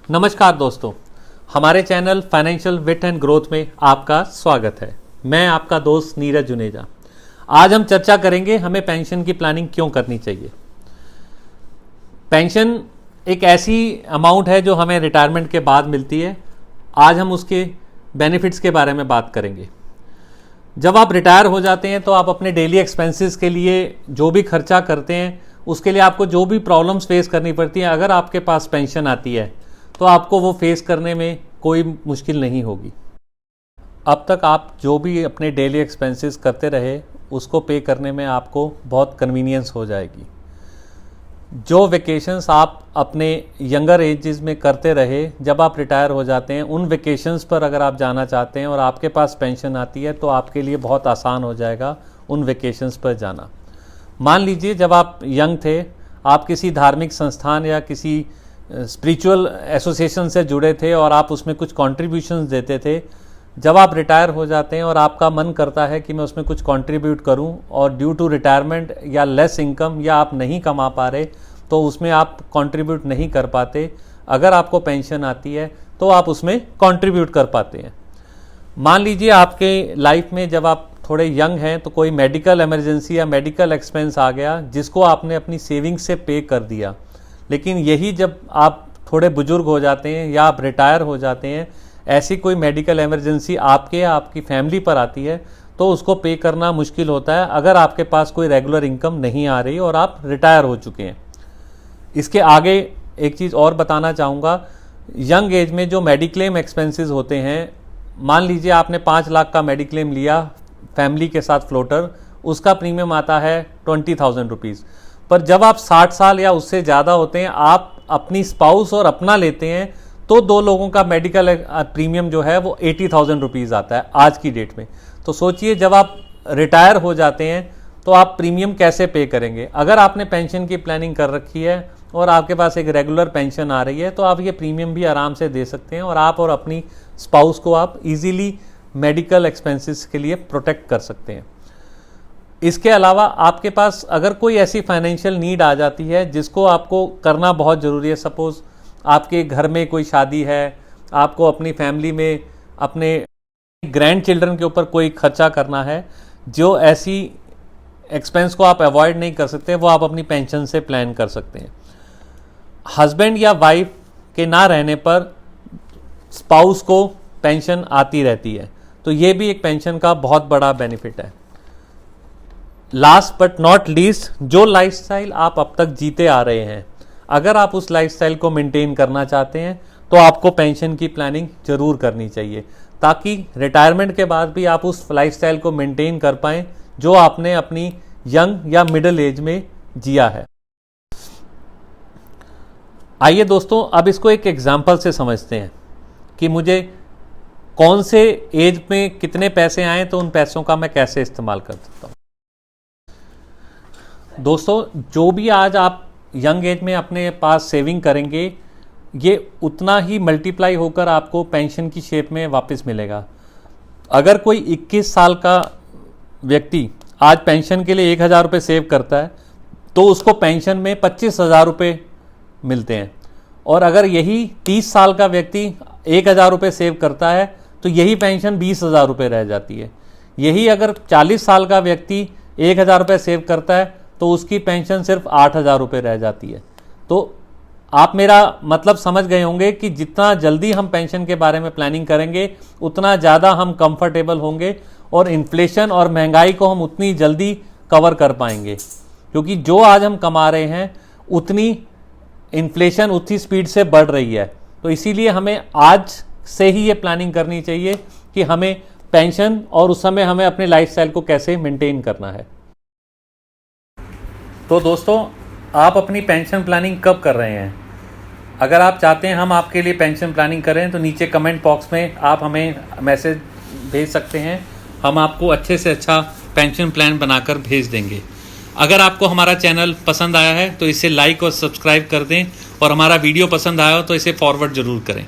नमस्कार दोस्तों, हमारे channel financial wit and growth में आपका स्वागत है। मैं आपका दोस्त नीरज जुनेजा। आज हम चर्चा करेंगे हमें पेंशन की प्लानिंग क्यों करनी चाहिए। पेंशन एक ऐसी अमाउंट है जो हमें रिटायरमेंट के बाद मिलती है। आज हम उसके बेनिफिट्स के बारे में बात करेंगे। जब आप रिटायर हो जाते हैं तो आप अपने डेली एक्सपेंसेस के लिए जो भी खर्चा करते हैं उसके लिए आपको जो भी प्रॉब्लम्स फेस करनी पड़ती है, अगर आपके पास पेंशन आती है तो आपको वो फेस करने में कोई मुश्किल नहीं होगी। अब तक आप जो भी अपने डेली एक्सपेंसेस करते रहे उसको पे करने में आपको बहुत कन्वीनियंस हो जाएगी। जो वेकेशंस आप अपने यंगर एजेस में करते रहे, जब आप रिटायर हो जाते हैं उन वेकेशंस पर अगर आप जाना चाहते हैं और आपके पास पेंशन आती है तो आपके लिए बहुत आसान हो जाएगा उन वेकेशंस पर जाना। मान लीजिए जब आप यंग थे, आप किसी धार्मिक संस्थान या किसी स्पिरिचुअल एसोसिएशन से जुड़े थे और आप उसमें कुछ कॉन्ट्रीब्यूशंस देते थे। जब आप रिटायर हो जाते हैं और आपका मन करता है कि मैं उसमें कुछ कंट्रीब्यूट करूं और ड्यू टू रिटायरमेंट या लेस इनकम या आप नहीं कमा पा रहे तो उसमें आप कंट्रीब्यूट नहीं कर पाते। अगर आपको पेंशन आती है तो आप उसमें कंट्रीब्यूट कर पाते हैं। मान लीजिए आपके लाइफ में जब आप थोड़े यंग हैं तो कोई मेडिकल इमरजेंसी या मेडिकल एक्सपेंस आ गया जिसको आपने अपनी सेविंग से पे कर दिया, लेकिन यही जब आप थोड़े बुजुर्ग हो जाते हैं या आप रिटायर हो जाते हैं, ऐसी कोई मेडिकल इमरजेंसी आपके या आपकी फैमिली पर आती है तो उसको पे करना मुश्किल होता है अगर आपके पास कोई रेगुलर इनकम नहीं आ रही और आप रिटायर हो चुके हैं। इसके आगे एक चीज़ और बताना चाहूँगा, यंग एज में जो मेडिक्लेम एक्सपेंसेस होते हैं, मान लीजिए आपने 5 लाख का मेडिक्लेम लिया फैमिली के साथ फ्लोटर, उसका प्रीमियम आता है 20,000 रुपीज़। पर जब आप 60 साल या उससे ज़्यादा होते हैं, आप अपनी स्पाउस और अपना लेते हैं तो 2 लोगों का मेडिकल प्रीमियम जो है वो 80,000 रुपीज़ आता है आज की डेट में। तो सोचिए जब आप रिटायर हो जाते हैं तो आप प्रीमियम कैसे पे करेंगे। अगर आपने पेंशन की प्लानिंग कर रखी है और आपके पास एक रेगुलर पेंशन आ रही है तो आप ये प्रीमियम भी आराम से दे सकते हैं और आप और अपनी स्पाउस को आप इजीली मेडिकल एक्सपेंसेस के लिए प्रोटेक्ट कर सकते हैं। इसके अलावा आपके पास अगर कोई ऐसी फाइनेंशियल नीड आ जाती है जिसको आपको करना बहुत ज़रूरी है, सपोज़ आपके घर में कोई शादी है, आपको अपनी फैमिली में अपने ग्रैंड चिल्ड्रन के ऊपर कोई खर्चा करना है, जो ऐसी एक्सपेंस को आप अवॉइड नहीं कर सकते, वो आप अपनी पेंशन से प्लान कर सकते हैं। हस्बैंड या वाइफ के ना रहने पर स्पाउस को पेंशन आती रहती है, तो ये भी एक पेंशन का बहुत बड़ा बेनिफिट है। लास्ट बट नॉट लीस्ट, जो लाइफस्टाइल आप अब तक जीते आ रहे हैं, अगर आप उस लाइफस्टाइल को मेंटेन करना चाहते हैं तो आपको पेंशन की प्लानिंग जरूर करनी चाहिए, ताकि रिटायरमेंट के बाद भी आप उस लाइफस्टाइल को मेंटेन कर पाएं जो आपने अपनी यंग या मिडिल एज में जिया है। आइए दोस्तों, अब इसको एक एग्जाम्पल से समझते हैं कि मुझे कौन से एज में कितने पैसे आए तो उन पैसों का मैं कैसे इस्तेमाल कर सकता हूँ। दोस्तों, जो भी आज आप यंग एज में अपने पास सेविंग करेंगे, ये उतना ही मल्टीप्लाई होकर आपको पेंशन की शेप में वापस मिलेगा। अगर कोई 21 साल का व्यक्ति आज पेंशन के लिए 1,000 रुपये सेव करता है तो उसको पेंशन में 25,000 रुपये मिलते हैं, और अगर यही 30 साल का व्यक्ति 1,000 रुपये सेव करता है तो यही पेंशन 20,000 रुपये रह जाती है। यही अगर 40 साल का व्यक्ति 1,000 रुपये सेव करता है तो उसकी पेंशन सिर्फ 8,000 रुपये रह जाती है। तो आप मेरा मतलब समझ गए होंगे कि जितना जल्दी हम पेंशन के बारे में प्लानिंग करेंगे उतना ज़्यादा हम कंफर्टेबल होंगे और इन्फ्लेशन और महंगाई को हम उतनी जल्दी कवर कर पाएंगे, क्योंकि जो आज हम कमा रहे हैं उतनी इन्फ्लेशन उतनी स्पीड से बढ़ रही है। तो इसीलिए हमें आज से ही ये प्लानिंग करनी चाहिए कि हमें पेंशन और उस समय हमें अपने लाइफस्टाइल को कैसे मेंटेन करना है। तो दोस्तों, आप अपनी पेंशन प्लानिंग कब कर रहे हैं? अगर आप चाहते हैं हम आपके लिए पेंशन प्लानिंग करें तो नीचे कमेंट बॉक्स में आप हमें मैसेज भेज सकते हैं, हम आपको अच्छे से अच्छा पेंशन प्लान बनाकर भेज देंगे। अगर आपको हमारा चैनल पसंद आया है तो इसे लाइक और सब्सक्राइब कर दें, और हमारा वीडियो पसंद आया हो तो इसे फॉरवर्ड ज़रूर करें।